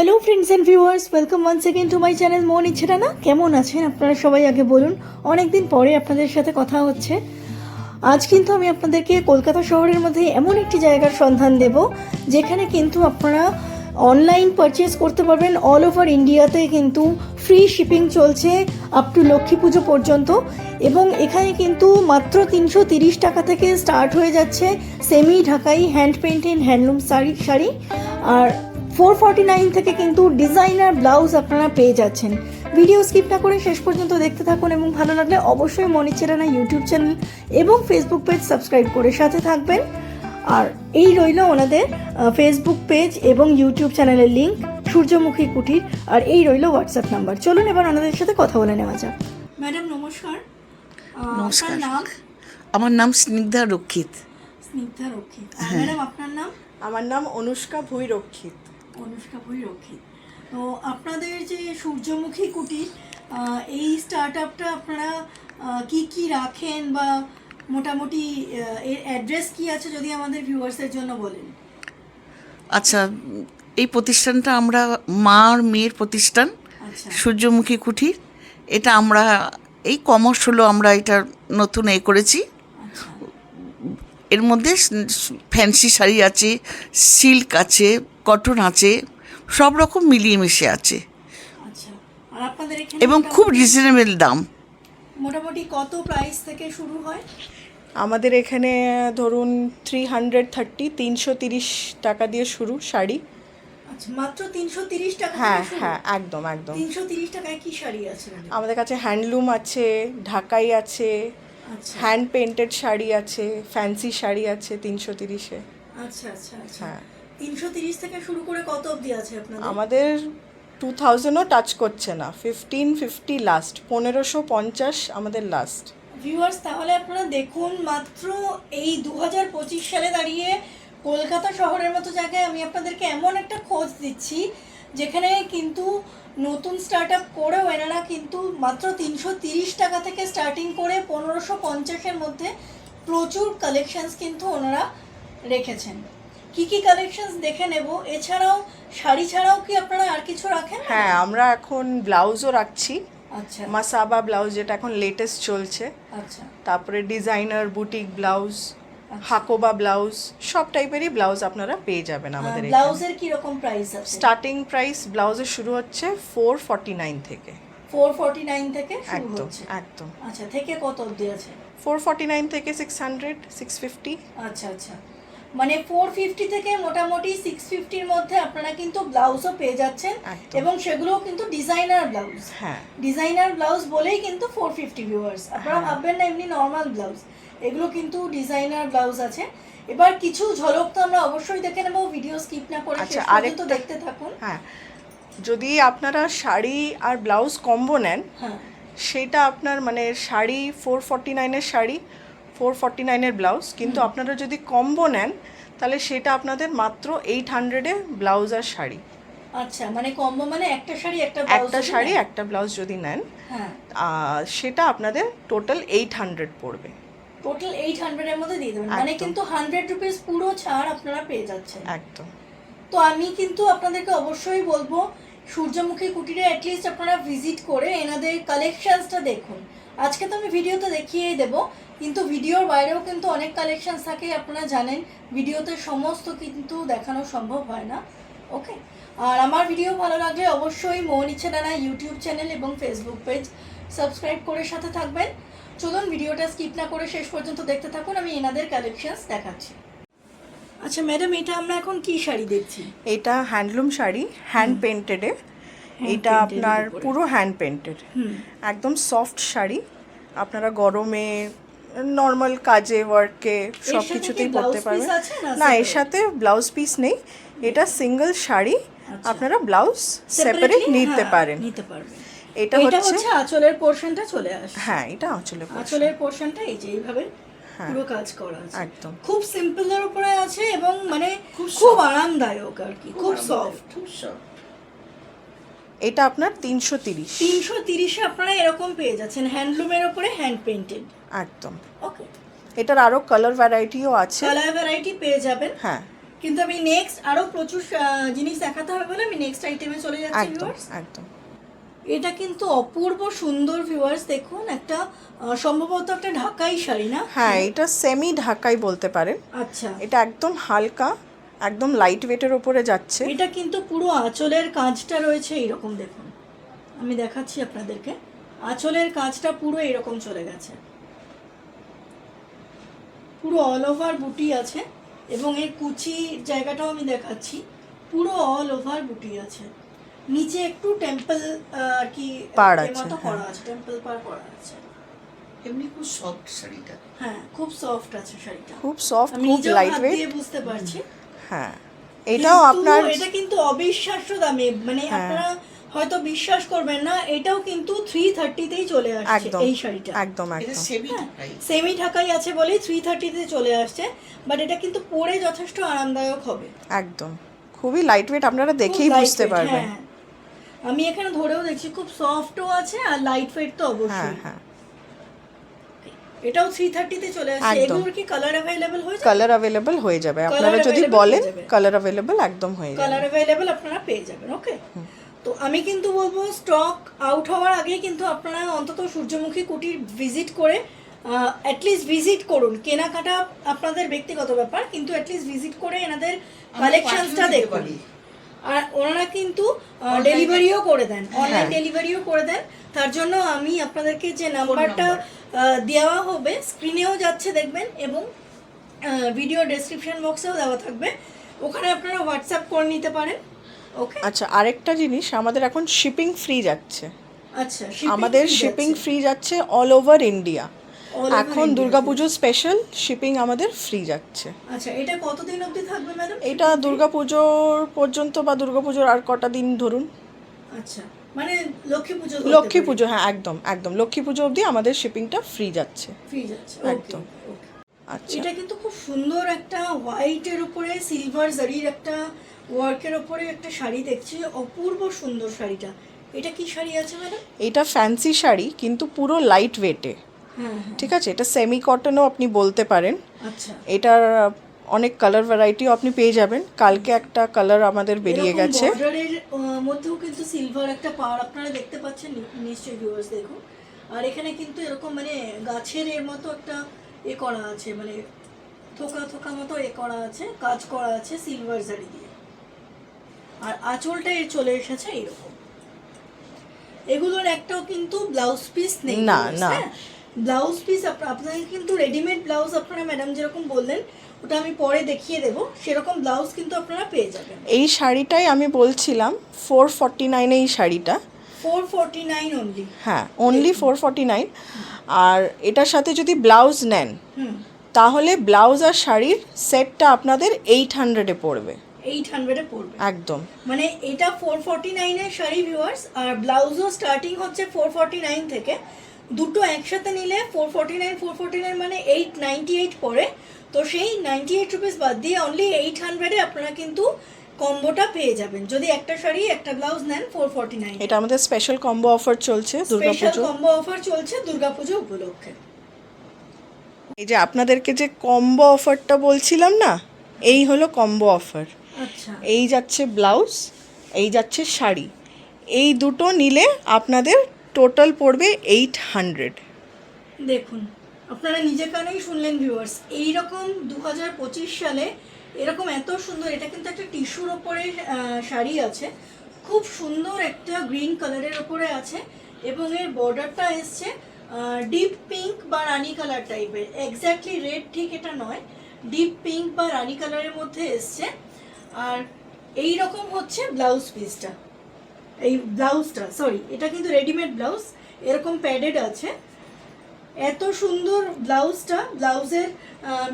Hello friends and viewers, welcome once again to my channel মন ইচ্ছে না। কেমন আছেন আপনারা সবাই আগে বলুন। অনেক দিন পরে আপনাদের সাথে কথা হচ্ছে। আজ কিন্তু আমি আপনাদেরকে কলকাতা শহরের মধ্যে এমন একটি জায়গার সন্ধান দেব যেখানে কিন্তু আপনারা অনলাইন পারচেস করতে পারবেন। অল ওভার ইন্ডিয়াতে কিন্তু ফ্রি শিপিং চলছে আপ টু লক্ষ্মী পুজো পর্যন্ত, এবং এখানে কিন্তু মাত্র 330 টাকা থেকে স্টার্ট হয়ে যাচ্ছে সেমি ঢাকাই হ্যান্ড পেইন্টেড হ্যান্ডলুম শাড়ি, আর 449 থেকে কিন্তু ডিজাইনার ব্লাউজ আপনারা পেয়ে যাচ্ছেন। ভিডিও স্কিপ না করে শেষ পর্যন্ত দেখতে থাকুন, এবং ভালো লাগলে অবশ্যই মন ইচ্ছে না ইউটিউব চ্যানেল এবং ফেসবুক পেজ সাবস্ক্রাইব করে সাথে থাকবেন। আর এই রইল ওনাদের ফেসবুক পেজ এবং ইউটিউব চ্যানেলের লিঙ্ক, সূর্যমুখী কুটির, আর এই রইল হোয়াটসঅ্যাপ নাম্বার। চলুন এবার ওনাদের সাথে কথা বলে নেওয়া যাক। ম্যাডাম নমস্কার। নমস্কার, নাম? আমার নাম স্নিগ্ধা রক্ষিত। স্নিগ্ধা রক্ষিত। ম্যাডাম আপনার নাম? আমার নাম অনুষ্কা ভুঁই রক্ষিত। অনুষ্কা ভুঁই রক্ষিত। তো আপনাদের যে সূর্যমুখী কুটির, এই স্টার্ট আপটা আপনারা কি কি রাখেন, বা মোটামুটি এর অ্যাড্রেস কি আছে যদি আমাদের ভিউয়ার্সের জন্য বলেন। আচ্ছা, এই প্রতিষ্ঠানটা আমরা মা আর মেয়ের প্রতিষ্ঠান, আচ্ছা সূর্যমুখী কুঠির। এটা আমরা এই কমার্স হলো আমরা এটা নতুন করেছি। আচ্ছা এর মধ্যে ফ্যান্সি শাড়ি আছে, সিল্ক আছে, কটন আছে, সব রকম মিলিয়ে মিশে আছে, আচ্ছা। আর আপনাদের এখানে এবং খুব রিজনেবল দাম। মোটামুটি কত প্রাইস থেকে শুরু হয়? আমাদের এখানে ধরুন 330 টাকা দিয়ে শুরু শাড়ি। আচ্ছা, মাত্র 330 টাকা হ্যাঁ থেকে শুরু? হ্যাঁ, একদম একদম। 330 টাকায় কি শাড়ি আছে ম্যাডাম? আমাদের কাছে হ্যান্ডলুম আছে, ঢাকাই আছে, আচ্ছা হ্যান্ড পেইন্টেড শাড়ি আছে, ফ্যান্সি শাড়ি আছে 330-এ। আচ্ছা আচ্ছা আচ্ছা। হ্যাঁ, 330 থেকে শুরু করে কত অবধি আছে আপনাদের? আমাদের 2000ও টাচ করছে না, 1550 লাস্ট, 1550 আমাদের লাস্ট। ভিউয়ার্স, তাহলে আপনারা দেখুন, মাত্র এই 2025 সালে দাঁড়িয়ে কলকাতা শহরের মতো জায়গায় আমি আপনাদেরকে এমন একটা খোঁজ দিচ্ছি যেখানে কিন্তু নতুন স্টার্ট আপ করেও এনারা কিন্তু মাত্র 330 টাকা থেকে স্টার্টিং করে 1550-এর মধ্যে প্রচুর কালেকশনস কিন্তু ওনারা রেখেছেন। কি কি কালেকশনস দেখে নেব। এছাড়াও শাড়ি ছাড়াও কি আপনারা আর কিছু রাখেন? হ্যাঁ, আমরা এখন ব্লাউজও রাখছি। আচ্ছা মাসাবা ব্লাউজ, যেটা এখন লেটেস্ট চলছে। আচ্ছা তারপরে designer boutique blouse, Hakoba blouse, সব টাইপেরই ব্লাউজ আপনারা পেয়ে যাবেন আমাদের এখানে। ব্লাউজের কি রকম প্রাইস আছে? স্টার্টিং প্রাইস ব্লাউজের শুরু হচ্ছে 449 থেকে। 449 থেকে শুরু একদম হচ্ছে? একদম। আচ্ছা, থেকে কত অবধি আছে? 449 থেকে 600, 650। আচ্ছা আচ্ছা, মানে 450 থেকে মোটামুটি 650-র মধ্যে আপনারা কিন্তু ব্লাউজও পেয়ে যাচ্ছেন, একদম। এবং সেগুলোও কিন্তু ডিজাইনার ব্লাউজ। হ্যাঁ, ডিজাইনার ব্লাউজ বলেই কিন্তু 450 ভিউয়ার্স। আপনারা হ্যাঁ। ভাববেন না এমনি নর্মাল ব্লাউজ, এগুলো কিন্তু ডিজাইনার ব্লাউজ আছে। এবার কিছু ঝলক তো আমরা অবশ্যই দেখে নেব, ভিডিও স্কিপ না করে আচ্ছা, শেষ পর্যন্ত আরেকটা দেখতে থাকুন। হ্যাঁ, যদি আপনারা শাড়ি আর ব্লাউজ কম্বো নেন, হ্যাঁ সেটা আপনার মানে শাড়ি 449-এর শাড়ি, 449-এর ব্লাউজ, কিন্তু আপনারা যদি কম্বো নেন তাহলে সেটা আপনাদের মাত্র 800-এ ব্লাউজ আর শাড়ি। আচ্ছা, মানে কম্বো মানে একটা শাড়ি একটা ব্লাউজ? একটা শাড়ি একটা ব্লাউজ যদি নেন, হ্যাঁ, সেটা আপনাদের টোটাল 800 পড়বে। টোটাল 800-এর মধ্যে দিয়ে দেবেন, মানে একদম। কিন্তু 100 রুপিস পুরো ছাড় আপনারা পেয়ে যাচ্ছেন। একদম। তো আমি কিন্তু আপনাদেরকে অবশ্যই বলবো সূর্যমুখী কুটিরে অ্যাটলিস্ট আপনারা ভিজিট করে এনাদের কালেকশনসটা দেখুন। আজকে তো আমি ভিডিওতে দেখিয়েই দেবো, কিন্তু ভিডিওর বাইরেও কিন্তু অনেক কালেকশনস থাকে, আপনারা জানেন ভিডিওতে সমস্ত কিন্তু দেখানো সম্ভব হয় না। ওকে, আর আমার ভিডিও ভালো লাগলে অবশ্যই মন ইচ্ছে না ইউটিউব চ্যানেল এবং ফেসবুক পেজ সাবস্ক্রাইব করে সাথে থাকবেন। চলুন ভিডিওটা স্কিপ না করে শেষ পর্যন্ত দেখতে থাকুন, আমি এনাদের কালেকশনস দেখাচ্ছি। আচ্ছা ম্যাডাম, এটা আমরা এখন কি শাড়ি দেখছি? এটা হ্যান্ডলুম শাড়ি, হ্যান্ড পেইন্টেডে। এটা আপনার পুরো হ্যান্ড পেইন্টেড, একদম সফট শাড়ি। আপনারা গরমে নর্মাল কাজে ওয়ার্কে সব কিছুতেই পরতে পারবেন। না, এর সাথে ব্লাউজ পিস নেই, এটা সিঙ্গেল শাড়ি। আপনারা ব্লাউজ সেপারেট নিতে পারেন। এটা হচ্ছে আঁচলের পোরশনটা চলে আসে। হ্যাঁ, এটা আঁচলের portion। আঁচলের পোরশনটা এই যে এইভাবে পুরো কাজ করা আছে, একদম খুব সিম্পলের উপরে আছে, এবং মানে খুব আরামদায়ক আর কি, খুব সফট। এটা আপনার 330। 330-এ আপনারা এরকম পেয়ে যাচ্ছেন, হ্যান্ডলুমের উপরে হ্যান্ড পেইন্টেড। একদম। ওকে, এটার আরো কালার ভ্যারাইটিও আছে। কালার ভ্যারাইটি পেয়ে যাবেন। হ্যাঁ, কিন্তু আমি নেক্সট আরো প্রচুর জিনিস দেখাতে হবে বলে আমি নেক্সট আইটেমে চলে যাচ্ছি একদম ভিউয়ার্স। একদম। এটা কিন্তু অপূর্ব সুন্দর ভিউয়ার্স, দেখুন একটা সম্ভবত একটা ঢাকাই শাড়ি না? হ্যাঁ, এটা সেমি ঢাকাই বলতে পারেন। আচ্ছা, এটা একদম হালকা, একদম লাইট ওয়েটের ওপরে যাচ্ছে। এটা কিন্তু পুরো আঁচলের কাজটা রয়েছে এইরকম, দেখুন আমি দেখাচ্ছি আপনাদেরকে, আঁচলের কাজটা পুরো এরকম চলে গেছে, পুরো অল ওভার বুটি আছে এবং এর কুচি জায়গাটাও আমি দেখাচ্ছি, পুরো অল ওভার বুটি আছে। নিচে একটু টেম্পল আর কি পাড় এর আছে, মতো হ্যাঁ। করা আছে, টেম্পল পাড় করা আছে। এমনি খুব সফট শাড়িটা। হ্যাঁ, খুব সফট আছে শাড়িটা, খুব সফট, আমি খুব নিজেও লাইট হাত ওয়েট। দিয়ে বুঝতে পারছি। হ্যাঁ, এটাও কিন্তু আপনার এটা কিন্তু অবিশ্বাস্য দামে, মানে হ্যাঁ। আপনারা হয়তো বিশ্বাস করবেন না, এটাও কিন্তু 330তেই চলে আসছে একদম এই শাড়িটা। একদম এটা একদম। সেমি ঢাকাই। সেমি ঢাকাই আছে বলে 330তে চলে আসছে, বাট এটা কিন্তু পরে যথেষ্ট আরামদায়ক হবে। একদম খুবই লাইট ওয়েট, আপনারা দেখেই খুব বুঝতে lightweight, পারবেন। হ্যাঁ। আমি এখানে ধরেও দেখছি খুব সফটও আছে আর লাইট ওয়েট তো হ্যাঁ অবশ্যই। হ্যাঁ, এটাও 330তে চলে আসছে। একদম। এগুলোর কি কালার অ্যাভেলেবল হয়ে যাবে? কালার অ্যাভেলেবল হয়ে যাবে, আপনারা যদি available বলেন হয়ে যাবে। কালার অ্যাভেলেবল একদম হয়ে যাবে। কালার অ্যাভেলেবল আপনারা পেয়ে যাবেন। ওকে, তো আমি কিন্তু বলবো স্টক আউট হওয়ার আগে কিন্তু আপনারা অন্তত সূর্যমুখী কুটির ভিজিট করে অ্যাটলিস্ট ভিজিট করুন। কেনাকাটা আপনাদের ব্যক্তিগত ব্যাপার, কিন্তু অ্যাটলিস্ট ভিজিট করে এনাদের কালেকশনসটা দেখুন। আর ওনারা কিন্তু ডেলিভারিও করে দেন, অনলাইন ডেলিভারিও করে দেন। তার জন্য আমি আপনাদেরকে যে নাম্বারটা দেওয়া হবে স্ক্রিনেও যাচ্ছে দেখবেন, এবং ভিডিও ডেসক্রিপশন বক্সেও দেওয়া থাকবে, ওখানে আপনারা হোয়াটসঅ্যাপ করে নিতে পারেন। ওকে, আচ্ছা, আরেকটা জিনিস, আমাদের এখন শিপিং ফ্রি যাচ্ছে। আচ্ছা, আমাদের শিপিং ফ্রি যাচ্ছে অল ওভার ইন্ডিয়া। এখন দুর্গাপুজো স্পেশাল শিপিং আমাদের ফ্রি যাচ্ছে। আচ্ছা, এটা কতদিন অবধি থাকবে ম্যাডাম? এটা দুর্গাপুজোর পর্যন্ত বা দুর্গাপুজোর আর কটা দিন ধরুন। আচ্ছা, মানে লক্ষ্মী পুজো, লক্ষ্মী পুজো, হ্যাঁ একদম একদম, লক্ষ্মী পুজো অবধি আমাদের শিপিংটা ফ্রি যাচ্ছে। ফ্রি যাচ্ছে, একদম। ওকে। আচ্ছা, এটা কিন্তু খুব সুন্দর একটা হোয়াইটের উপরে সিলভার জারির একটা ওয়ার্কের উপরে একটা শাড়ি দেখছি, অপূর্ব সুন্দর শাড়িটা। এটা কি শাড়ি আছে ম্যাডাম? এটা ফ্যান্সি শাড়ি কিন্তু পুরো লাইট ওয়েটে। হ্যাঁ, ঠিক আছে, এটা সেমি কটনও আপনি বলতে পারেন। আচ্ছা, এটার অনেক কালার ভ্যারাইটিও আপনি পেয়ে যাবেন। কালকে একটা কালার আমাদের বেরিয়ে গেছে। বর্ডারের মধ্যেও কিন্তু সিলভার একটা পাড় আপনারা দেখতে পাচ্ছেন নিশ্চয়ই ভিউয়ার্স, দেখুন। আর এখানে কিন্তু এরকম মানে গাছের এর মতো একটা এ করা আছে, মানে থোকা থোকা মতো এ করা আছে, কাজ করা আছে সিলভার জারি দিয়ে। আর আঁচলটা এর চলে এসেছে এরকম। এগুলোর একটাও কিন্তু ব্লাউজ পিস নেই। না, না। ব্লাউজ পিস আপনাদের কিন্তু রেডিমেড ব্লাউজ আপনারা ম্যাডাম যেরকম বললেন, ওটা আমি পরে দেখিয়ে দেবো, সেরকম ব্লাউজ কিন্তু আপনারা পেয়ে যাবেন। এই শাড়িটাই আমি বলছিলাম 449 এই শাড়িটা। 449 অনলি। হ্যাঁ, অনলি 449। আর এটার সাথে যদি ব্লাউজ নেন তাহলে ব্লাউজ আর শাড়ির সেটটা আপনাদের 800-এ পড়বে। 800-এ পড়বে একদম। মানে এটা 449 এর শাড়ি ভিউয়ার্স, আর ব্লাউজও স্টার্টিং হচ্ছে 449 থেকে। দুটো একসাথে নিলে 449 মানে 898 পড়ে। তো সেই 98 রুপিস বাদ দিয়ে অনলি 800-এ আপনারা কিন্তু কম্বোটা পেয়ে যাবেন যদি একটা শাড়ি একটা ব্লাউজ নেন 449। এটা আমাদের স্পেশাল কম্বো অফার চলছে স্পেশাল দুর্গাপুজো। কম্বো অফার চলছে দুর্গাপুজো উপলক্ষে। এই যে আপনাদেরকে যে কম্বো অফারটা বলছিলাম না, এই হলো কম্বো অফার। আচ্ছা, এই যাচ্ছে ব্লাউজ, এই যাচ্ছে শাড়ি, এই দুটো নিলে আপনাদের টোটাল পড়বে 800। দেখুন আপনারা নিজে কানেই শুনলেন ভিউয়ার্স, এইরকম 2025 সালে এরকম এত সুন্দর, এটা কিন্তু একটা টিস্যুর ওপরে শাড়ি আছে, খুব সুন্দর একটা গ্রিন কালারের ওপরে আছে, এবং এর বর্ডারটা এসছে ডিপ পিঙ্ক বা রানী কালার টাইপের, এক্স্যাক্টলি রেড ঠিক এটা নয়, ডিপ পিঙ্ক বা রানী কালারের মধ্যে এসছে। আর এই রকম হচ্ছে ব্লাউজ পিসটা, এই ব্লাউজটা সরি, এটা কিন্তু রেডিমেড ব্লাউজ, এরকম প্যাডেড আছে। এত সুন্দর ব্লাউজটা, ব্লাউজের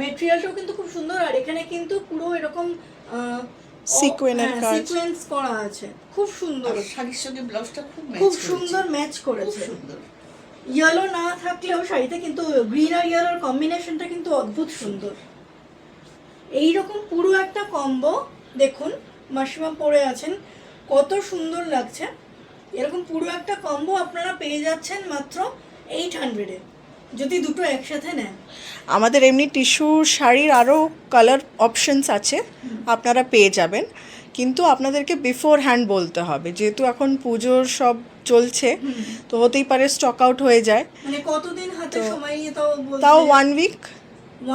মেটেরিয়ালটাও কিন্তু খুব সুন্দর। আর এখানে কিন্তু পুরো এরকম সিকোয়েন্সের কাজ, সিকোয়েন্স করা আছে, খুব সুন্দর। শাড়ির সঙ্গে ব্লাউজটা খুব সুন্দর ম্যাচ করেছে। সুন্দর। ইয়েলো না থাকলেও শাড়িতে কিন্তু গ্রিন আর ইয়েলোর কম্বিনেশনটা কিন্তু অদ্ভুত সুন্দর। এইরকম পুরো একটা কম্বো দেখুন, মাসিমা পরে আছেন, কত সুন্দর লাগছে। এরকম পুরো একটা কম্বো আপনারা পেয়ে যাচ্ছেন মাত্র 800-এ। যদি দুটো একসাথে নেন? আমাদের এমনি টিস্যু শাড়ির আরও কালার অপশনস আছে, আপনারা পেয়ে যাবেন, কিন্তু আপনাদেরকে বিফোর হ্যান্ড বলতে হবে, যেহেতু এখন পুজোর সব চলছে, তো হতেই পারে স্টক আউট হয়ে যায়। মানে কতদিন হাতে সময় নিয়ে তাও 1 উইক।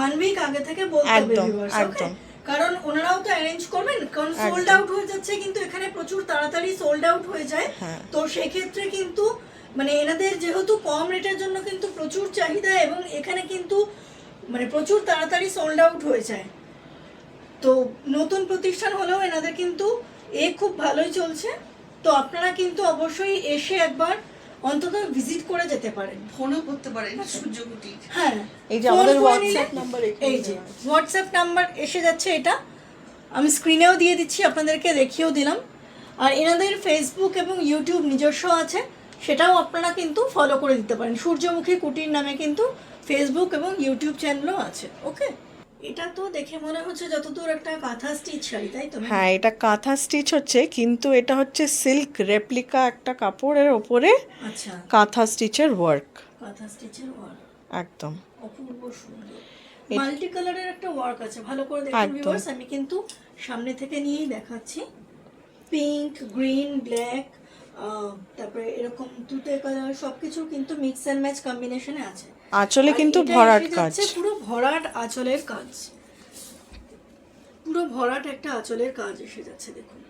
1 উইক আগে থেকে বলতে হবে একদম, viewers, okay? একদম। কারণ ওনারাও তো অ্যারেঞ্জ করবেন, কারণ সোল্ড আউট হয়ে যাচ্ছে, কিন্তু এখানে প্রচুর তাড়াতাড়ি সোল্ড আউট হয়ে যায়। হ্যাঁ। তো সেক্ষেত্রে কিন্তু মানে এনাদের যেহেতু কম রেটের জন্য কিন্তু প্রচুর চাহিদা, এবং এখানে কিন্তু মানে প্রচুর তাড়াতাড়ি সোল্ড আউট হয়ে যায়। তো নতুন প্রতিষ্ঠান হলেও এনাদের কিন্তু খুব ভালোই চলছে। তো আপনারা কিন্তু অবশ্যই এসে একবার অন্তত ভিজিট করে যেতে পারেন। ফোনও করতে পারেন সূর্যকুটি। হ্যাঁ, এই যে আমাদের ফোন করে হোয়াটসঅ্যাপ নিলে- নাম্বার, এই যে হোয়াটসঅ্যাপ নাম্বার এসে যাচ্ছে, এটা আমি স্ক্রিনেও দিয়ে দিচ্ছি, আপনাদেরকে দেখিয়েও দিলাম। আর এনাদের ফেসবুক এবং ইউটিউব নিজস্ব আছে, সেটাও আপনারা কিন্তু ফলো করে দিতে পারেন। সূর্যমুখী কুটির নামে কিন্তু ফেসবুক এবং ইউটিউব চ্যানেলও আছে। ওকে, এটা তো দেখে মনে হচ্ছে যতদূর একটা কাঁথা স্টিচ শাড়ি, তাই তো? হ্যাঁ, এটা কাঁথা স্টিচ হচ্ছে, কিন্তু এটা হচ্ছে সিল্ক রেপ্লিকা একটা কাপড়ের ওপরে আচ্ছা, কাঁথা স্টিচের ওয়ার্ক। কাঁথা স্টিচের ওয়ার্ক একদম অপূর্ব সুন্দর, মাল্টি কালারের একটা ওয়ার্ক আছে। ভালো করে দেখুন একদম। ভিউয়ার্স, আমি কিন্তু সামনে থেকে নিয়েই দেখাচ্ছি। পিঙ্ক, গ্রিন, ব্ল্যাক, তারপরে এরকম তুতে কালার, সবকিছু কিন্তু মিক্স অ্যান্ড ম্যাচ কম্বিনেশনে আছে। আঁচলে আর কিন্তু এটা ভরাট এসে কাজ। যাচ্ছে পুরো ভরাট আঁচলের কাজ, পুরো ভরাট একটা আঁচলের কাজ এসে যাচ্ছে, দেখুন।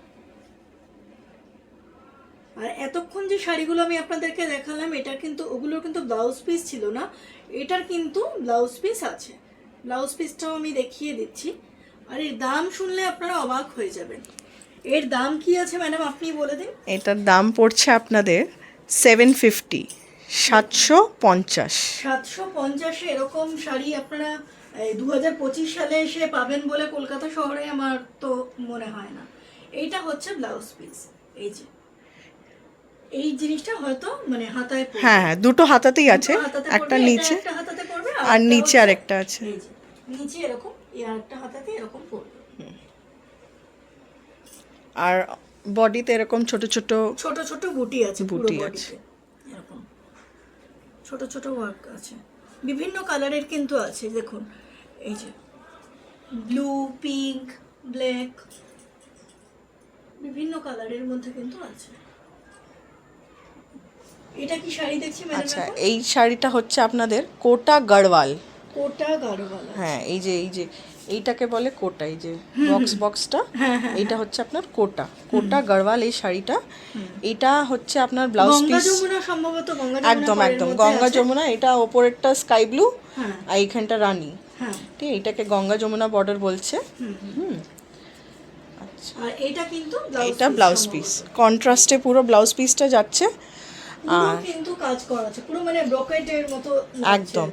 আর এতক্ষণ যে শাড়িগুলো আমি আপনাদেরকে দেখালাম, এটার কিন্তু ওগুলোর কিন্তু ব্লাউজ পিস ছিল না, এটার কিন্তু ব্লাউজ পিস আছে। ব্লাউজ পিসটাও আমি দেখিয়ে দিচ্ছি। আর এর দাম শুনলে আপনারা অবাক হয়ে যাবেন। এর দাম কি আছে ম্যাডাম, আপনি বলে দিন। এটার দাম পড়ছে আপনাদের 750, 750। 750-এ এরকম শাড়ি আপনারা 2025 সালে এসে পাবেন বলে কলকাতা শহরে আমার তো মনে হয় না। এইটা হচ্ছে ব্লাউজ পিস, এই যে এই জিনিসটা হয়তো মানে হাতায় পড়বে। হ্যাঁ হ্যাঁ, দুটো হাতাতেই আছে, দুটো হাতাতে একটা পড়বে, নিচে এটা একটা হাতাতে পড়বে, আর একটা নিচে হচ্ছে- আরেকটা আছে। এই যে নিচে এরকম, এই আরেকটা হাতাতে এরকম পড়বে। আর বডিতে এরকম ছোট ছোট ছোট ছোট বুটি আছে, পুরো বুটি বডিতে আছে। এরকম ছোট ছোট ওয়ার্ক আছে। বিভিন্ন কালারের কিন্তু আছে, দেখুন এই যে ব্লু, পিঙ্ক, ব্ল্যাক, বিভিন্ন কালারের মধ্যে কিন্তু আছে। এটা কি শাড়ি দেখছি ম্যাডাম? আচ্ছা, এই শাড়িটা হচ্ছে আপনাদের কোটা গড়ওয়াল। কোটা গাঢ়ওয়ালা। হ্যাঁ, এই যে এইটাকে বলে কোটা, এই যে বক্সটা, এইটা হচ্ছে আপনার কোটা গড়ওয়াল এই শাড়িটা। এটা হচ্ছে আপনার ব্লাউজ গঙ্গা পিস। যমুনা, সম্ভবত গঙ্গা যমুনা একদম পাড়ের একদম মধ্যে গঙ্গা আছে। যমুনা। এটা ওপরেরটা স্কাই ব্লু, হ্যাঁ আর এইখানটা রানী। হ্যাঁ। ঠিক, এইটাকে গঙ্গা যমুনা বর্ডার বলছে। আর এটা কিন্তু এটা ব্লাউজ পিস, কন্ট্রাস্টে পুরো ব্লাউজ পিসটা যাচ্ছে। পুরো কিন্তু কাজ করা আছে, পুরো মানে ব্রোকেটের মতো লাগছে। একদম।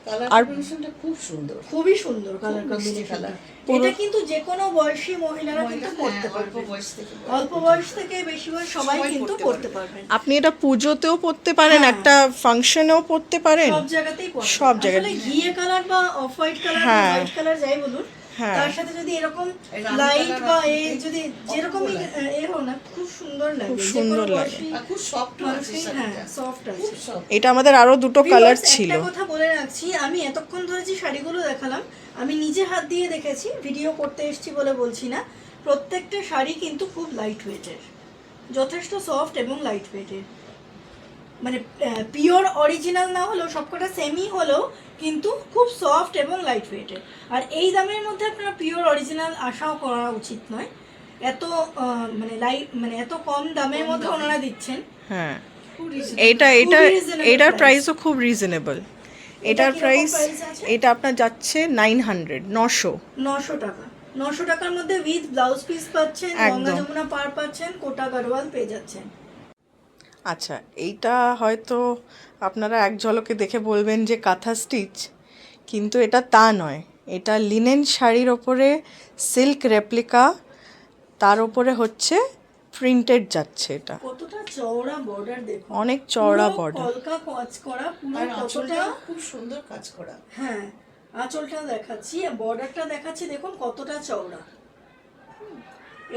কালার আর কম্বিনেশনটা খুব সুন্দর, খুবই সুন্দর কালার খুব মিষ্টি কম্বিনেশন। কালার। এটা কিন্তু যে কোনো বয়সী মহিলারা কিন্তু পরতে অল্প পারবে, বয়স থেকে অল্প বয়স থেকে বেশি বয়স সবাই কিন্তু পরতে পারবেন। আপনি এটা পুজোতেও পরতে পারেন, হ্যাঁ। একটা ফাংশনেও পরতে পারেন, সব জায়গাতেই পরতে সব পারবেন। জায়গায়। আসলে ঘিয়ে কালার বা অফ হোয়াইট কালার বা হ্যাঁ। হোয়াইট কালার যাই বলুন, হ্যাঁ। তার সাথে যদি এরকম রানী লাইট কালার বা আপনাকে যদি যেরকমই হোক না, খুব সুন্দর লাগে, খুব যে কোনো সুন্দর লাগে। বয়সী আর খুব সফট আছে মানুষই, হ্যাঁ শাড়িটা, সফট আছে। খুব সফট। এটা আমাদের আরো দুটো কালার Viewers, ছিল। একটা কথা বলে রাখছি, আমি এতক্ষণ ধরে যে শাড়িগুলো দেখালাম, আমি নিজে হাত দিয়ে দেখেছি, ভিডিও করতে এসেছি বলে বলছি না। প্রত্যেকটা শাড়ি কিন্তু খুব লাইট ওয়েটের, যথেষ্ট সফট এবং লাইট ওয়েটের। মানে পিওর অরিজিনাল না হলেও, সবকটা সেমি হলেও কিন্তু খুব সফট এবং লাইট ওয়েটের। আর এই দামের মধ্যে আপনারা পিওর অরিজিনাল আশাও করা উচিত নয়। এত মানে এত কম দামের মধ্যে ওনারা দিচ্ছেন। হ্যাঁ, খুব reasonable। এটা reasonable এটার price। প্রাইসও খুব রিজনেবল। এটার কিরকম প্রাইস, price আছে? এটা আপনার যাচ্ছে 900, 900। 900 টাকা। 900 টাকার মধ্যে উইথ ব্লাউজ পিস পাচ্ছেন, একদম। গঙ্গা যমুনা পাড় পাচ্ছেন, কোটা গড়ওয়াল পেয়ে যাচ্ছেন। আচ্ছা, এইটা হয়তো আপনারা এক ঝলকে দেখে বলবেন যে কাঁথা স্টিচ, কিন্তু এটা তা নয়। এটা লিনেন শাড়ির ওপরে সিল্ক রেপ্লিকা, তার ওপরে হচ্ছে প্রিন্টেড যাচ্ছে। এটা কতটা চওড়া বর্ডার দেখুন, অনেক চওড়া পুরো border। কলকা কাজ করা, পুরো আর কতটা। আঁচলটা খুব সুন্দর কাজ করা। হ্যাঁ, আঁচলটা দেখাচ্ছি, বর্ডারটা দেখাচ্ছি, দেখুন কতটা চওড়া।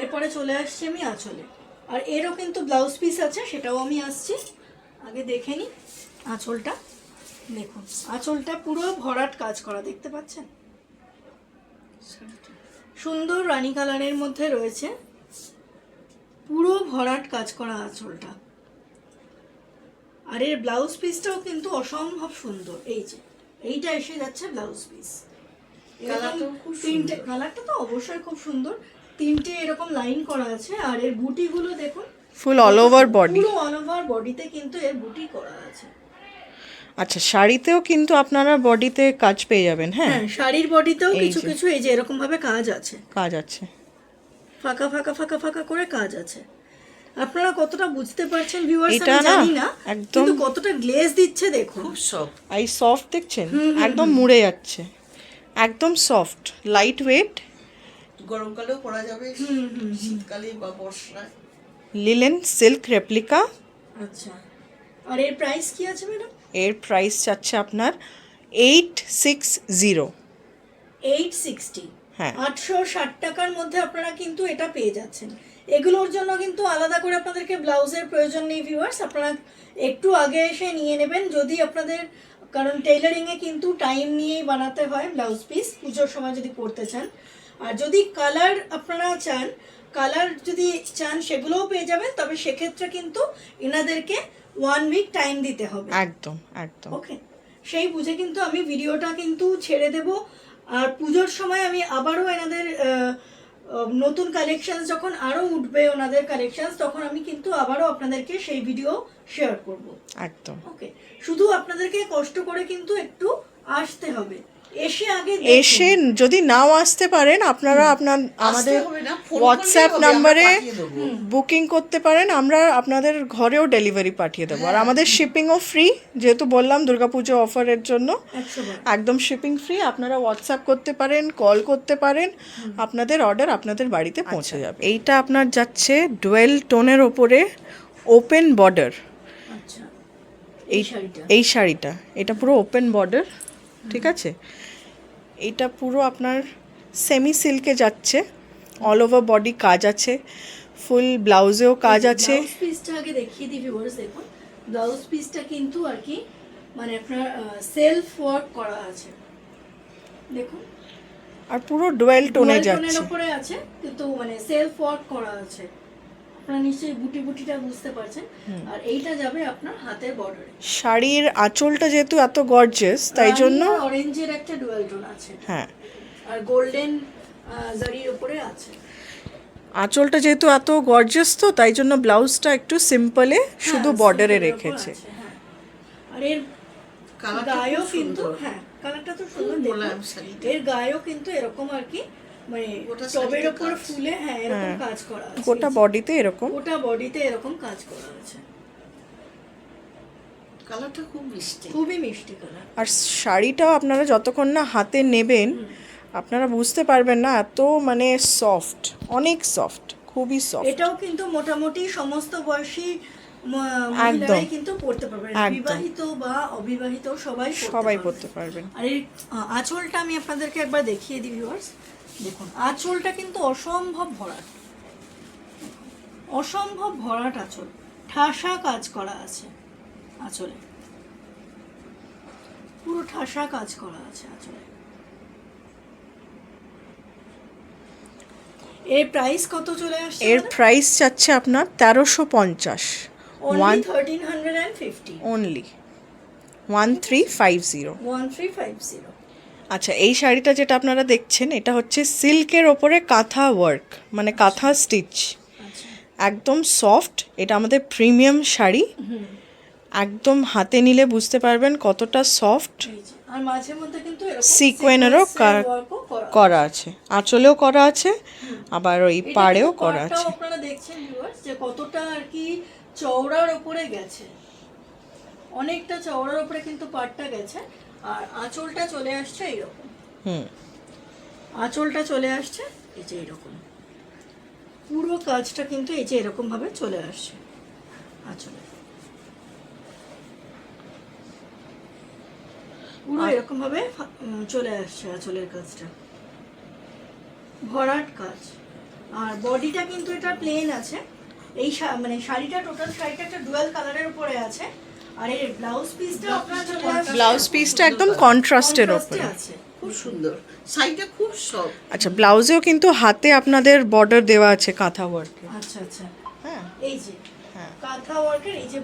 এরপরে চলে আসছি আমি আঁচলে। আর এরও কিন্তু ব্লাউজ পিস আছে, সেটাও আমি আসছি, আগে দেখে নিই আঁচলটা। দেখুন আঁচলটা পুরো ভরাট কাজ করা, দেখতে পাচ্ছেন? সুন্দর রানী কালারের মধ্যে রয়েছে, পুরো ভরাট কাজ করা আঁচলটা। আর এর ব্লাউজ পিসটাও কিন্তু অসম্ভব সুন্দর। এই যে এইটা এসে যাচ্ছে ব্লাউজ পিস। তিনটে কালারটা তো অবশ্যই খুব সুন্দর, তিনটে এরকম লাইন করা আছে। আর এর বুটিগুলো দেখুন, ফুল অল ওভার বডি, পুরো অল ওভার বডিতে কিন্তু এর বুটি করা আছে। আচ্ছা, শাড়িতেও কিন্তু আপনারা বডিতে কাজ পেয়ে যাবেন। হ্যাঁ, শাড়ির বডিতেও কিছু কিছু এই যে এরকম ভাবে কাজ আছে, কাজ আছে, ফাঁকা ফাঁকা ফাঁকা ফাঁকা করে কাজ আছে। আপনারা কতটা বুঝতে পারছেন ভিউয়ার্স এটা আমি জানি না, একদম কিন্তু কতটা গ্লেজ দিচ্ছে দেখুন। খুব সফট, এই সফট দেখছেন, একদম মুড়ে যাচ্ছে, একদম সফট, লাইট ওয়েট, গরমকালেও পরা যাবে, শীতকালে বা বর্ষায়। Linen silk replica. আচ্ছা, আর এর প্রাইস কি আছে ম্যাডাম? এর প্রাইস যাচ্ছে আপনার 860। 860, হ্যাঁ, 860 টাকার মধ্যে আপনারা কিন্তু এটা পেয়ে যাচ্ছেন। এগুলোর জন্য কিন্তু আলাদা করে আপনাদেরকে ব্লাউজের প্রয়োজন নেই ভিউয়ার্স, আপনারা একটু আগে এসে নিয়ে নেবেন যদি আপনাদের, কারণ টেইলারিংয়ে কিন্তু টাইম নিয়েই বানাতে হয় ব্লাউজ পিস, পুজোর সময় যদি পরতে চান। আর যদি কালার আপনারা চান, কালার যদি চান সেগুলোও পেয়ে যাবেন, তবে সেক্ষেত্রে কিন্তু এনাদেরকে 1 উইক টাইম দিতে হবে। একদম একদম। ওকে, সেই বুঝে কিন্তু আমি ভিডিওটা কিন্তু ছেড়ে দেব। আর পুজোর সময় আমি আবারও এনাদের নতুন কালেকশনস যখন আরও উঠবে ওনাদের কালেকশনস, তখন আমি কিন্তু আবারও আপনাদেরকে সেই ভিডিও শেয়ার করব। একদম। ওকে, শুধু আপনাদেরকে কষ্ট করে কিন্তু একটু আসতে হবে, এসে আগে এসে যদি নাও আসতে পারেন আপনারা আমাদের হোয়াটসঅ্যাপ নাম্বারে বুকিং করতে পারেন, আমরা আপনাদের ঘরেও ডেলিভারি পাঠিয়ে দেবো। আর আমাদের শিপিংও ফ্রি, যেহেতু বললাম দুর্গাপুজো অফারের জন্য 100 একদম শিপিং ফ্রি। আপনারা হোয়াটসঅ্যাপ করতে পারেন, কল করতে পারেন, আপনাদের অর্ডার আপনাদের বাড়িতে পৌঁছে যাবে। এইটা আপনার যাচ্ছে ডুয়েল টোনের ওপরে ওপেন বর্ডার। আচ্ছা, এই শাড়িটা এটা পুরো ওপেন বর্ডার, ঠিক আছে? এটা পুরো আপনার সেমি সিল্কে যাচ্ছে, অল ওভার বডি কাজ আছে, ফুল ব্লাউজেও কাজ আছে। ব্লাউজ পিসটা আগে দেখিয়ে দিই ভিউয়ার্স, দেখুন ব্লাউজ পিসটা কিন্তু আর কি মানে আপনার সেলফ ওয়ার্ক করা আছে, দেখুন। আর পুরো ডুয়েল টোনে টোনের যাচ্ছে, উপরে আছে কিন্তু মানে সেলফ ওয়ার্ক করা আছে। আপনারা নিশ্চয়ই বুটিটা বুঝতে পারছেন। আর এইটা যাবে আপনার হাতের বর্ডারে। শাড়ির আঁচলটা যেহেতু এত গর্জিয়াস, তাই জন্য অরেঞ্জের একটা ডুয়াল টোন আছে, হ্যাঁ, আর গোল্ডেন জারির উপরে আছে। আঁচলটা যেহেতু এত গর্জিয়াস, তো তাই জন্য ব্লাউজটা একটু সিম্পলে শুধু বর্ডারে সিম্পলের উপর রেখেছে। আছে, হ্যাঁ। আর এর গায়েও কিন্তু হ্যাঁ কালারটা তো সুন্দর, দেখুন এর গায়েও কিন্তু এরকম আর কি মানে টবের উপর ফুলে হ্যাঁ এরকম কাজ করা আছে, গোটা বডিতে এরকম, গোটা বডিতে এরকম কাজ করা আছে। কালারটা খুব মিষ্টি, খুবই মিষ্টি কালার। আর শাড়িটাও আপনারা যতক্ষণ না হাতে নেবেন আপনারা বুঝতে পারবেন না, এত মানে সফট, অনেক সফট, খুবই সফট। এটাও কিন্তু মোটামুটি সমস্ত বয়সী মহিলারাই কিন্তু পড়তে পারবেন, বিবাহিত বা অবিবাহিত সবাই পড়তে পারবেন। আর এই আঁচলটা আমি আপনাদেরকে একবার দেখিয়ে দিই ভিউয়ার্স, দেখুন আঁচলটা কিন্তু অসম্ভব ভরাট, অসম্ভব ভরাট আঁচল, ঠাসা কাজ করা আছে আঁচলে, পুরো ঠাসা কাজ করা আছে আঁচলে। এর প্রাইস কত চলে আসছে? এর প্রাইস যাচ্ছে আপনার 1350, only 1350, অনলি 1350। 1350। আচ্ছা, এই শাড়িটা যেটা আপনারা দেখছেন এটা হচ্ছে সিল্কের ওপরে কাঁথা ওয়ার্ক, মানে কাঁথা স্টিচ, একদম সফট। এটা আমাদের প্রিমিয়াম শাড়ি, একদম হাতে নিলে বুঝতে পারবেন কতটা সফট। আর মাঝে মধ্যে কিন্তু এরকম সিকোয়েনেরও করা আছে, আঁচলেও করা আছে, আবার ওই পাড়েও করা আছে। আপনারা দেখছেন ভিউয়ার্স যে কতটা আর কি চওড়ার উপরে গেছে, অনেকটা চওড়ার উপরে কিন্তু পাড়টা গেছে। আর আঁচলটা চলে আসছে এইরকম, আঁচলটা চলে আসছে এই যে এরকম, পুরো কাজটা কিন্তু এই যে এরকম ভাবে চলে আসছে আঁচলে, পুরো এরকম ভাবে চলে আসছে আঁচলের কাজটা, ভরাট কাজ। আর বডিটা কিন্তু এটা প্লেন আছে, এই মানে শাড়িটা টোটাল শাড়িটা একটা ডুয়াল কালারের উপরে আছে। আর এর ব্লাউজ পিসটা আপনার চলে আসছে ব্লাউজ পিসটা একদম কন্ট্রাস্টের ওপরে। আছে। খুব সুন্দর, শাড়িটা খুব সফট। আচ্ছা, ব্লাউজেও কিন্তু হাতে আপনাদের বর্ডার দেওয়া আছে কাঁথা ওয়ার্কে। আচ্ছা আচ্ছা, হ্যাঁ, এই যে হ্যাঁ, কাঁথা ওয়ার্কের এই যে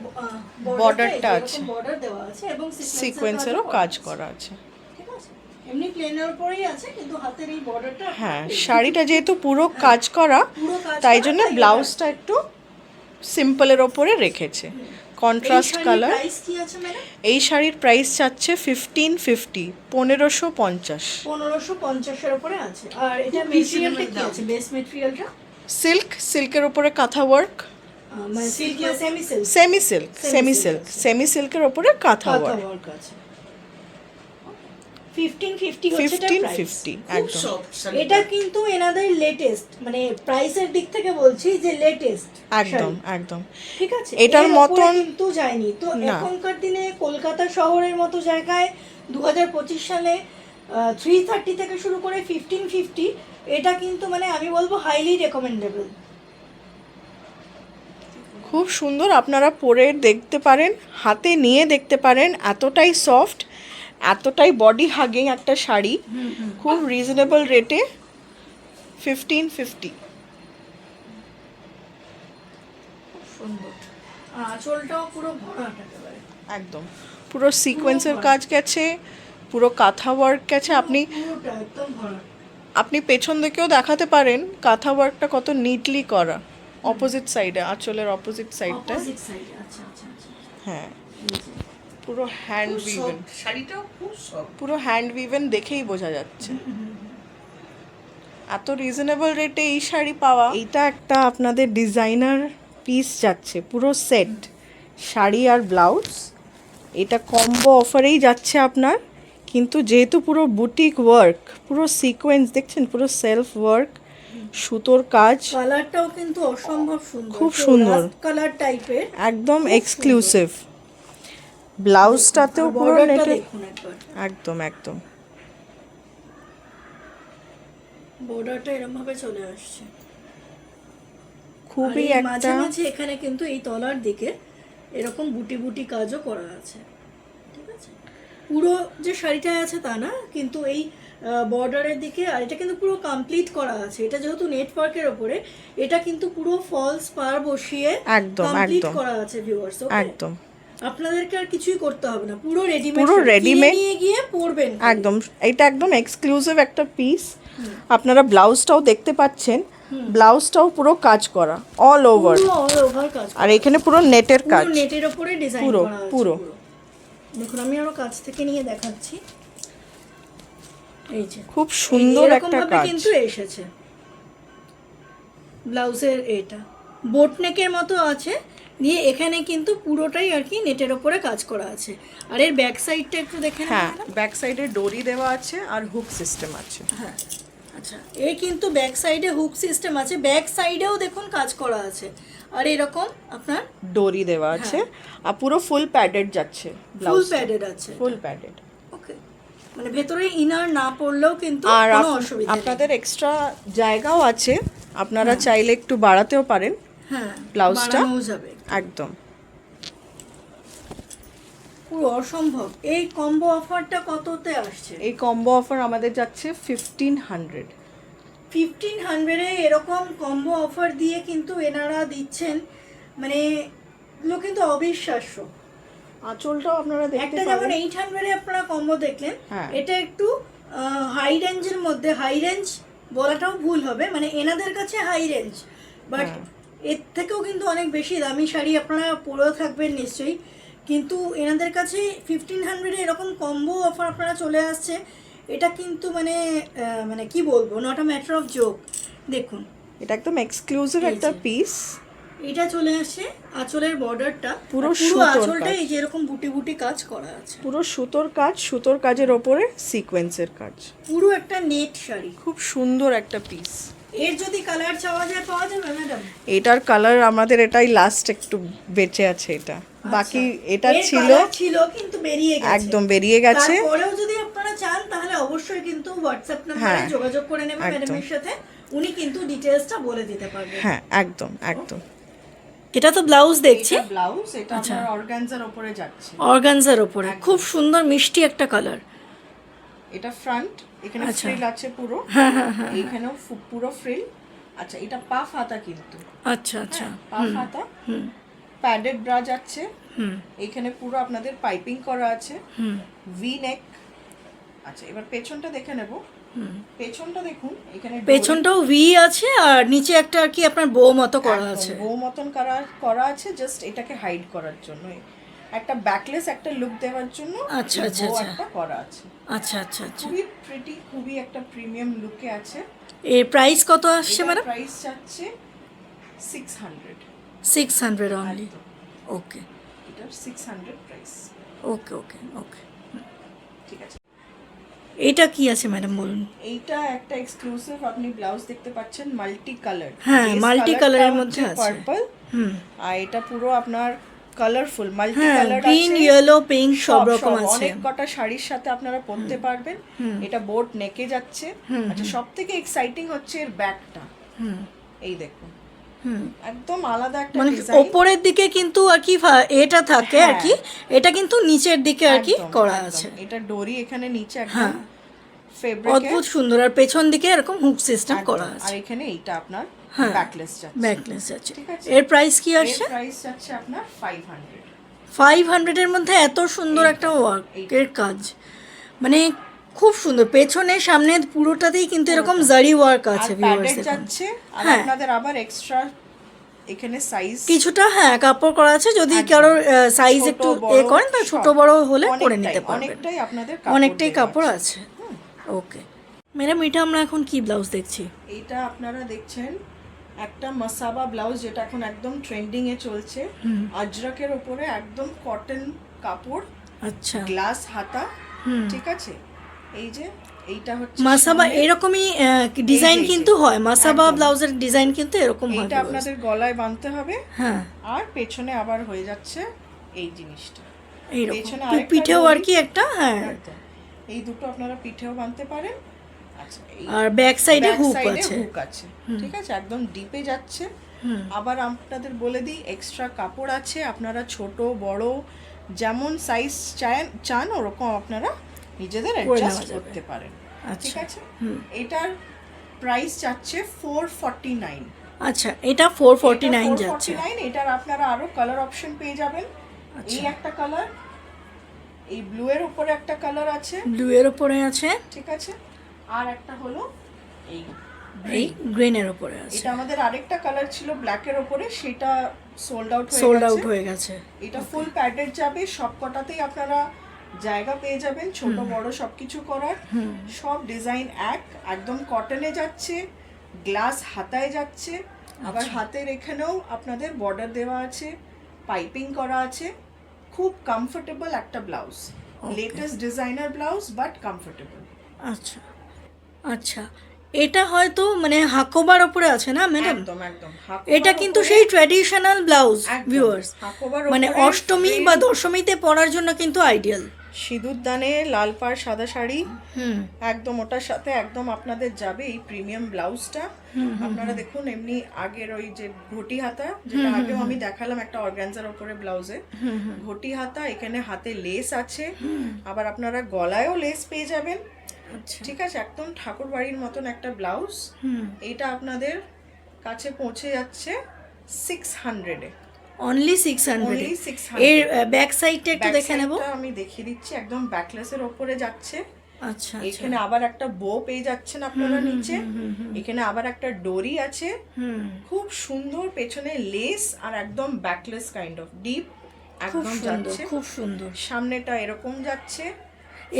বর্ডারটা আছে, বর্ডার দেওয়া আছে এবং সিকোয়েন্সেরও কাজ করা আছে। ঠিক আছে, এমনি প্লেনের উপরেই আছে কিন্তু হাতের এই বর্ডারটা হ্যাঁ, শাড়িটা যেহেতু পুরো কাজ করা, পুরো কাজ তাই করা, জন্য তাই ব্লাউজটা একটু সিম্পলের ওপরে রেখেছে, কন্ট্রাস্ট কালার। প্রাইস কি আছে ম্যাডাম? এই শাড়ির প্রাইস চাচ্ছে 1550, 1550। 1550 এর উপরে আছে। আর এটা মেটেরিয়ালটা কি আছে, বেস মেটেরিয়ালটা? সিল্কের উপরে কাঁথা ওয়ার্ক, মানে সিল্ক না semi silk? Semi silk, semi সিল্কের ওপরে কাঁথা কাঁথা ওয়ার্ক। ওয়ার্ক আছে। 1550 হচ্ছে এটা প্রাইস। 1550 খুব একদম। সফট এটা কিন্তু এনাদের লেটেস্ট, মানে প্রাইসের দিক থেকে বলছি যে লেটেস্ট একদম একদম। ঠিক আছে, এটার এর মতন উপরে কিন্তু যায়নি তো না। এখনকার দিনে কলকাতা শহরের মতো জায়গায় 2025 সালে 330 থেকে শুরু করে 1550, এটা কিন্তু মানে আমি বলবো হাইলি রেকমেন্ডেবল। খুব সুন্দর, আপনারা পরে দেখতে পারেন, হাতে নিয়ে দেখতে পারেন, এতটাই সফট, এতটাই বডি হাগিং একটা শাড়ি, খুব রিজনেবল রেটে 1550। সুন্দর, আঁচলটাও পুরো ভরা একেবারে, একদম পুরো সিকোয়েন্সের কাজ গেছে, পুরো কাঁথা ওয়ার্ক গেছে। পুরোটা একদম ভরা। আপনি পেছন দিকেও দেখাতে পারেন কাঁথা ওয়ার্কটা কত নিটলি করা, অপোজিট সাইডে, আঁচলের অপোজিট সাইডটা। অপোজিট সাইডে, আচ্ছা আচ্ছা আচ্ছা। হ্যাঁ, এই যে, পুরো হ্যান্ড খুব উইভেন, soft, শাড়িটাও খুব সফট। পুরো হ্যান্ড উইভেন দেখেই বোঝা যাচ্ছে। এত রিজনেবল রেটে এই শাড়ি পাওয়া, এটা একটা আপনাদের ডিজাইনার পিস যাচ্ছে, পুরো সেট শাড়ি আর ব্লাউজ। এটা কম্বো অফারেই যাচ্ছে আপনার, কিন্তু যেহেতু পুরো বুটিক ওয়ার্ক, পুরো সিকোয়েন্স দেখছেন, পুরো সেলফ ওয়ার্ক, সুতোর কাজ, কালারটাও কিন্তু অসম্ভব সুন্দর, খুব সুন্দর। কালার টাইপের, একদম এক্সক্লুসিভ। ব্লাউজটাতেও পুরো বর্ডারটা নেটের, দেখুন একবার, একদম একদম। বর্ডারটা এরকম ভাবে চলে আসছে। খুবই আর এই একটা মাঝামাঝি এখানে কিন্তু এই তলার দিকে এরকম বুটি বুটি কাজও করা আছে। ঠিক আছে, পুরো যে শাড়িটা আছে তা না, কিন্তু এই বর্ডারের দিকে, আর এটা কিন্তু পুরো কমপ্লিট করা আছে। এটা যেহেতু নেটওয়ার্কের ওপরে, এটা কিন্তু পুরো ফলস পার বসিয়ে একদম কমপ্লিট একদম করা আছে ভিউয়ার্স। একদম আপনাদেরকে আর কিছুই করতে হবে না, পুরো রেডিমেড, পুরো readymade। নিয়ে গিয়ে পরবেন। একদম, এটা একদম এক্সক্লুসিভ একটা পিস। আপনারা ব্লাউজটাও দেখতে পাচ্ছেন, ব্লাউজটাও পুরো কাজ করা অল ওভার, পুরো অল ওভার কাজ আর এখানে পুরো নেটের কাজ, পুরো নেটের ওপরে ডিজাইন পুরো, করা আছে পুরো। দেখুন, আমি আরো কাছ থেকে নিয়ে দেখাচ্ছি। এই যে খুব সুন্দর এরকম একটা ভাবে কাজ। কিন্তু এসেছে ব্লাউজের, এটা বোট নেকের মতো আছে, দিয়ে এখানে কিন্তু পুরোটাই আর কি নেটের ওপরে কাজ করা আছে। আর এর ব্যাক সাইডটা একটু দেখে নেন। হ্যাঁ, ব্যাক সাইডে ডোরি দেওয়া আছে আর হুক সিস্টেম আছে। হ্যাঁ, আচ্ছা, এই কিন্তু ব্যাক সাইডে হুক সিস্টেম আছে, ব্যাক সাইডেও দেখুন কাজ করা আছে, আর এরকম আপনার ডোরি দেওয়া আছে, আর পুরো ফুল প্যাডেড যাচ্ছে ফুল ব্লাউজ, প্যাডেড আছে। ফুল প্যাডেড। ওকে, মানে ভেতরে ইনার না পড়লেও কিন্তু আর কোনো অসুবিধা নেই। আপনাদের এক্সট্রা জায়গাও আছে, আপনারা চাইলে একটু বাড়াতেও পারেন হ্যাঁ, ব্লাউজটা। বানানোও যাবে একদম পুরো অসম্ভব। এই কম্বো অফারটা কততে আসছে? এই কম্বো অফার আমাদের যাচ্ছে 1500। 1500-এ এরকম কম্বো অফার দিয়ে কিন্তু এনারা দিচ্ছেন, মানে এগুলো কিন্তু অবিশ্বাস্য। আঁচলটাও আপনারা দেখতে একটা যেমন পাবেন, 800-এ আপনারা কম্বো দেখলেন, হ্যাঁ। এটা একটু হাই রেঞ্জের মধ্যে, হাই রেঞ্জ বলাটাও ভুল হবে, মানে এনাদের কাছে হাই রেঞ্জ, বাট হ্যাঁ। এর থেকেও কিন্তু অনেক বেশি দামি শাড়ি আপনারা পরেও থাকবেন নিশ্চয়ই, কিন্তু এনাদের কাছে 1500-এ এরকম কম্বো অফার আপনারা চলে আসছে, এটা কিন্তু মানে মানে কি বলবো, not a matter of joke. দেখুন, এটা একদম এক্সক্লুসিভ এই একটা যে। পিস, এটা চলে আসে আঁচলের বর্ডারটা, পুরো পুরো সুতোর আঁচলটা কাজ। এই যে এরকম বুটি বুটি কাজ করা আছে, পুরো সুতোর কাজ, সুতোর কাজের ওপরে সিকোয়েন্সের কাজ, পুরো একটা নেট শাড়ি। খুব সুন্দর একটা পিস। এর যদি কালার চাওয়া যায় পাওয়া যাবে ম্যাডাম? এটার কালার আমাদের এটাই লাস্ট একটু বেঁচে আছে, এটা বাকি এটা এর ছিল colour ছিল কিন্তু বেরিয়ে গেছে, একদম বেরিয়ে গেছে। তারপরেও যদি আপনারা চান তাহলে অবশ্যই কিন্তু হোয়াটসঅ্যাপ নাম্বারে হ্যাঁ, যোগাযোগ করে নেবেন একদম। ম্যাডামের সাথে, উনি কিন্তু ডিটেইলসটা বলে দিতে পারবেন। হ্যাঁ, একদম একদম। এটা তো ব্লাউজ দেখছি, ব্লাউজ, এটা আচ্ছা। আপনার অর্গানজার উপরে যাচ্ছে। অর্গানজার ওপরে খুব সুন্দর মিষ্টি একটা কালার। এটা ফ্রন্ট, এখানে আচ্ছা। ফ্রিল আছে পুরো, হ্যাঁ হ্যাঁ হ্যাঁ, এইখানেও পুরো ফ্রিল। আচ্ছা, এটা পাফ হাতা কিন্তু, আচ্ছা আচ্ছা, পাফ হাতা, প্যাডেড ব্রা যাচ্ছে, এইখানে পুরো আপনাদের পাইপিং করা আছে, ভি নেক। আচ্ছা, এবার পেছনটা দেখে নেব। পেছনটা দেখুন, এখানে পেছনটাও ভি আছে আর নিচে একটা আর কি আপনার বো মতো করা আছে। বউ মতন করা আছে, জাস্ট এটাকে হাইড করার জন্য, একটা ব্যাকলেস একটা লুক দেওয়ার জন্য আচ্ছা, এই আচ্ছা, bow আচ্ছা। একটা করা আছে। আচ্ছা আচ্ছা আচ্ছা। খুবই প্রিটি, খুবই একটা প্রিমিয়াম লুকে আছে। এর প্রাইস কত আসছে ম্যাডাম? প্রাইস যাচ্ছে 600। 600 অনলি। একদম। ওকে এটার 600 প্রাইস। ওকে ওকে ওকে। ঠিক আছে। এটা কি আছে ম্যাডাম বলুন? এইটা একটা এক্সক্লুসিভ আপনি ব্লাউজ দেখতে পাচ্ছেন, মাল্টি কালার। হ্যাঁ, multi colour এর মধ্যে আছে। পার্পল, আর এটা পুরো আপনার কালারফুল মাল্টি হ্যাঁ, কালার গ্রিন আছে, ইয়েলো পিঙ্ক সব রকম আছে। অনেক কটা শাড়ির সাথে আপনারা পরতে পারবেন। এটা বোট নেকে যাচ্ছে। আচ্ছা, সবথেকে এক্সাইটিং হচ্ছে এর ব্যাকটা। এই দেখুন, একদম আলাদা একটা মানে ডিজাইন। ওপরের দিকে কিন্তু আর কি এটা থাকে আর কি, এটা কিন্তু নিচের দিকে আর কি করা আছে। এটা ডোরি এখানে নিচে একদম ফেব্রিক, অদ্ভুত সুন্দর, আর পেছন দিকে এরকম হুক সিস্টেম করা আর আছে। এখানে এইটা আপনার ব্যাকলেস যাচ্ছে। ব্যাকলেস আছে। ঠিক আছে। এর প্রাইস কি আসছে? এর প্রাইস যাচ্ছে আপনার 500। 500 এর মধ্যে এত সুন্দর একটা ওয়ার্কের কাজ, মানে খুব সুন্দর। পেছনে সামনে পুরোটাতেই কিন্তু এরকম জারি ওয়ার্ক আছে। আর ভিউয়ার্স প্যাডেড যাচ্ছে, আর হ্যাঁ। আপনাদের আবার এক্সট্রা এখানে সাইজ কিছুটা হ্যাঁ কাপড় করা আছে, যদি কারোর সাইজ ছোট একটু বড় করেন তো ছোট সব। বড় হলে করে অনেকটাই, নিতে পারবেন। অনেকটাই আপনাদের অনেকটাই দেওয়া কাপড় আছে। আছে। ওকে ম্যাডাম, এটা আমরা এখন কি ব্লাউজ দেখছি? এইটা আপনারা দেখছেন একটা মাসাবা ব্লাউজ, যেটা এখন একদম ট্রেন্ডিং এ চলছে। আজরাকের উপরে একদম কটন কাপড়, আচ্ছা, গ্লাস হাতা। ঠিক আছে। এই যে এইটা হচ্ছে মাসাবা সামনে। এরকমই ডিজাইন এই যে, কিন্তু হয়, মাসাবা একদম। ব্লাউজের ডিজাইন কিন্তু এরকম হয়। এইটা আপনাদের গলায় বাঁধতে হবে, হ্যাঁ, আর পেছনে আবার হয়ে যাচ্ছে এই জিনিসটা। এইরকম পেছনে আরেকটা পিঠেও আর ডরি। কি একটা, হ্যাঁ, একদম। এই দুটো আপনারা পিঠেও বাঁধতে পারেন। আচ্ছা, এই আর ব্যাক সাইডে ব্যাক হুক সাইডে আছে। হুক আছে। ঠিক আছে, একদম ডিপে যাচ্ছে। আবার আপনাদের বলে দিই, এক্সট্রা কাপড় আছে, আপনারা ছোট বড় যেমন সাইজ চান ওরকম আপনারা নিজেদের অ্যাডজাস্ট করতে পারেন। ঠিক আছে। এটার প্রাইস যাচ্ছে 449। আচ্ছা, এটা 449 যাচ্ছে। 449। এটার আপনারা আরো কালার অপশন পেয়ে যাবেন। এই একটা কালার, এই ব্লু এর উপরে একটা কালার আছে, ব্লু এর উপরে আছে, ঠিক আছে, আর একটা হলো এই এই গ্রিনের উপরে আছে। এটা আমাদের আরেকটা কালার ছিল ব্ল্যাক এর উপরে, সেটা সোল্ড আউট হয়ে গেছে। এটা ফুল প্যাডেড যাবে, সব কটাতেই আপনারা জায়গা পেয়ে যাবেন, ছোট বড় সবকিছু করার। সব ডিজাইন একদম কটনে যাচ্ছে, গ্লাস হাতায় যাচ্ছে, আবার হাতের এখানেও আপনাদের বর্ডার দেওয়া আছে, পাইপিং করা আছে। খুব কমফোর্টেবল একটা blouse, latest designer blouse, but comfortable. আচ্ছা আচ্ছা, এটা হয়তো মানে হাকোবার উপরে আছে না ম্যাডাম? একদম একদম। এটা কিন্তু সেই ট্র্যাডিশনাল ব্লাউজ ভিউয়ার্স, হাকোবার মানে উপরে অষ্টমী বা দশমীতে পরার জন্য কিন্তু আইডিয়াল। সিঁদুর দানে লাল পাড় সাদা শাড়ি, একদম ওটার সাথে একদম আপনাদের যাবে এই প্রিমিয়াম ব্লাউজটা। আপনারা দেখুন, এমনি আগের ওই যে ঘটি হাতা, যেটা আগেও আমি দেখালাম একটা অর্গানজার উপরে ব্লাউজে, ঘটি হাতা, এখানে হাতে লেস আছে, আবার আপনারা গলায়ও লেস পেয়ে যাবেন। ঠিক আছে, একদম ঠাকুর বাড়ির মতন একটা ব্লাউজ। এটা আপনাদের কাছে পৌঁছে যাচ্ছে 600-এ। অনলি 600। Only 600 এর ব্যাক সাইডটা একটু দেখে নেব। আমি দেখিয়ে দিচ্ছি, একদম ব্যাকলেসের উপরে যাচ্ছে। আচ্ছা, এখানে আবার একটা বো পেয়ে যাচ্ছেন আপনারা নিচে, এখানে আবার একটা ডোরি আছে, খুব সুন্দর পেছনে লেস, আর একদম ব্যাকলেস কাইন্ড অফ ডিপ একদম যাচ্ছে। খুব সুন্দর। সামনেটা এরকম যাচ্ছে।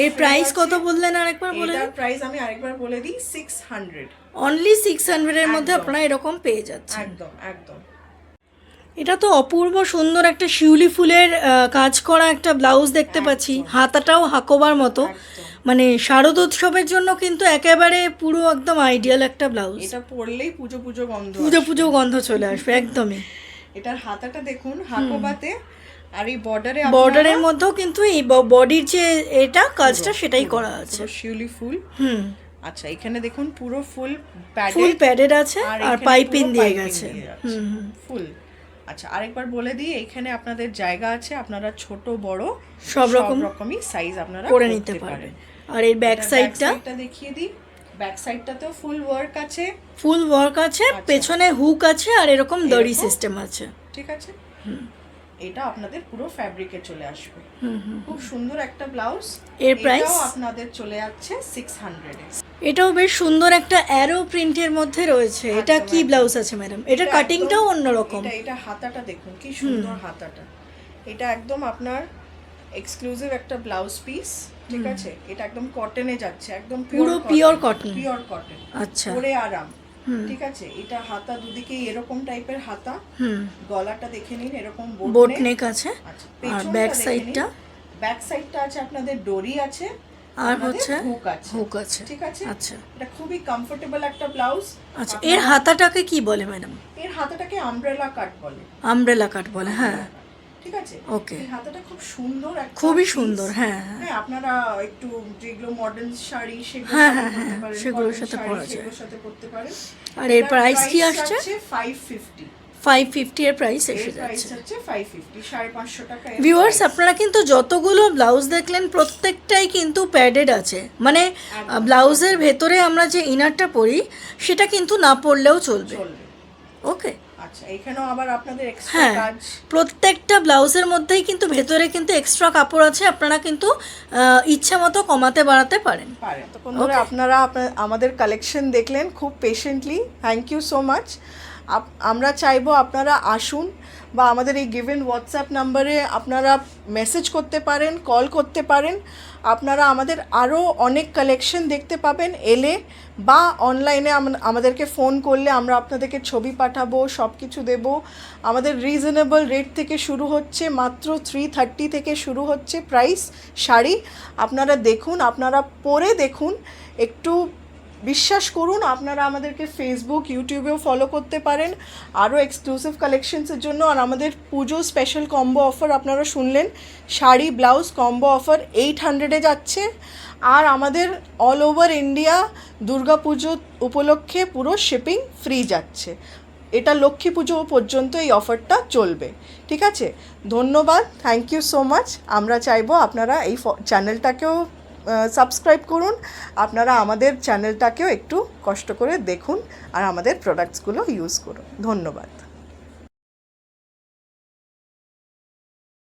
এর প্রাইস কত বললেন আরেকবার বলে? এটার প্রাইস আমি আরেকবার বলে দিই, 600। অনলি 600 এর মধ্যে আপনারা এরকম পেয়ে যাচ্ছেন। একদম একদম। এটা তো অপূর্ব সুন্দর একটা শিউলি ফুলের কাজ করা একটা ব্লাউজ দেখতে পাচ্ছি, হাতাটাও হাকোবার মতো, মানে শারদোৎসবের জন্য কিন্তু একেবারে পুরো একদম আইডিয়াল একটা ব্লাউজ। এটা পরলেই পুজো পুজো গন্ধ, পুজো পুজো গন্ধ চলে আসবে একদমই। এটার হাতাটা দেখুন হাকোবাতে, আর এই বর্ডারের মধ্যেও কিন্তু এই বডির যে এটা কাজটা সেটাই করা আছে, শিউলি ফুল। আচ্ছা, এখানে দেখুন পুরো ফুল প্যাডেড আছে, আর পাইপিং দিয়ে গেছে। ফুল। আচ্ছা, আরেকবার বলে দিই, এখানে আপনাদের জায়গা আছে, আপনারা ছোট বড় সব রকমই সাইজ আপনারা করে নিতে পারবেন। আর এর ব্যাক সাইডটা দেখিয়ে দিই। ব্যাক সাইডটাতেও ফুল ওয়ার্ক আছে, ফুল ওয়ার্ক আছে, পেছনে হুক আছে, আর এরকম দড়ি এরকম সিস্টেম আছে। ঠিক আছে। এটা আপনাদের পুরো ফ্যাব্রিকে চলে আসবে। খুব সুন্দর একটা ব্লাউজ। এর প্রাইস আপনাদের চলে যাচ্ছে 600 এ। এটাও বেশ সুন্দর একটা অ্যারো প্রিন্টের মধ্যে রয়েছে। এটা কি ব্লাউজ আছে ম্যাডাম? এটা কাটিংটাও অন্যরকম। এটা হাতাটা দেখুন কি সুন্দর হাতাটা। এটা একদম আপনার এক্সক্লুসিভ একটা ব্লাউজ পিস, ঠিক আছে। এটা একদম কটনে যাচ্ছে, একদম পুরো পিওর কটন। পিওর কটন, আচ্ছা, পরে আরাম, ঠিক আছে। এটা হাতা দুদিকে এরকম টাইপের হাতা, গলাটা দেখে নিন এরকম বোট নেক আছে। আচ্ছা, আর ব্যাক সাইডটা, ব্যাক সাইডটা আছে আপনাদের ডোরি আছে, আর হচ্ছে হুক আছে, ঠিক আছে। আচ্ছা, এটা খুবই কমফোর্টেবল একটা ব্লাউজ। আচ্ছা, এর হাতাটাকে কি বলে ম্যাডাম? এর হাতাটাকে আমব্রেলা কাট বলে। আমব্রেলা কাট বলে, হ্যাঁ, ঠিক আছে। ওকে, এই হাতাটা খুব সুন্দর, খুবই সুন্দর। হ্যাঁ, হ্যাঁ, আপনারা একটু যেগুলো মডার্ন শাড়ি সেগুলোর সাথে পরা যায়, সেগুলোর সাথে পরতে পারেন। আর এর প্রাইস কি আসছে? 550 550 এর প্রাইস এসে যাচ্ছে। 550, 550 টাকা। ভিউয়ার্স, আপনারা কিন্তু যতগুলো ব্লাউজ দেখলেন প্রত্যেকটাই কিন্তু প্যাডেড আছে, মানে ব্লাউজের ভেতরে আমরা যে ইনারটা পরি সেটা কিন্তু না পরলেও চলবে। ওকে, আচ্ছা, এখানেও আবার আপনাদের এক্সট্রা কাজ। প্রত্যেকটা ব্লাউজের মধ্যেই কিন্তু ভেতরে কিন্তু এক্সট্রা কাপড় আছে, আপনারা কিন্তু ইচ্ছা মতো কমাতে বাড়াতে পারেন। তখন ধরে আপনারা আমাদের কালেকশন দেখলেন খুব patiently, thank you so much. আমরা চাইবো আপনারা আসুন, বা আমাদের এই গিভেন হোয়াটসঅ্যাপ নাম্বারে আপনারা মেসেজ করতে পারেন, কল করতে পারেন। আপনারা আমাদের আরও অনেক কালেকশন দেখতে পাবেন এলে, বা অনলাইনে আমাদেরকে ফোন করলে আমরা আপনাদেরকে ছবি পাঠাবো, সব কিছু দেবো। আমাদের রিজনেবল রেট থেকে শুরু হচ্ছে, মাত্র 330 থেকে শুরু হচ্ছে প্রাইস শাড়ি। আপনারা দেখুন, আপনারা পরে দেখুন, একটু বিশ্বাস করুন। আপনারা আমাদেরকে ফেসবুক, ইউটিউবেও ফলো করতে পারেন আরও এক্সক্লুসিভ কালেকশনসের জন্য। আর আমাদের পুজো স্পেশাল কম্বো অফার আপনারা শুনলেন, শাড়ি ব্লাউজ কম্বো অফার 800-এ যাচ্ছে। আর আমাদের অল ওভার ইন্ডিয়া দুর্গা পুজো উপলক্ষে পুরো শিপিং ফ্রি যাচ্ছে। এটা লক্ষ্মী পুজো পর্যন্ত এই অফারটা চলবে, ঠিক আছে। ধন্যবাদ, থ্যাংক ইউ সো মাচ। আমরা চাইবো আপনারা এই চ্যানেলটাকেও সাবস্ক্রাইব করুন, আপনারা আমাদের চ্যানেলটাকেও একটু কষ্ট করে দেখুন, আর আমাদের প্রোডাক্টসগুলো ইউজ করুন। ধন্যবাদ।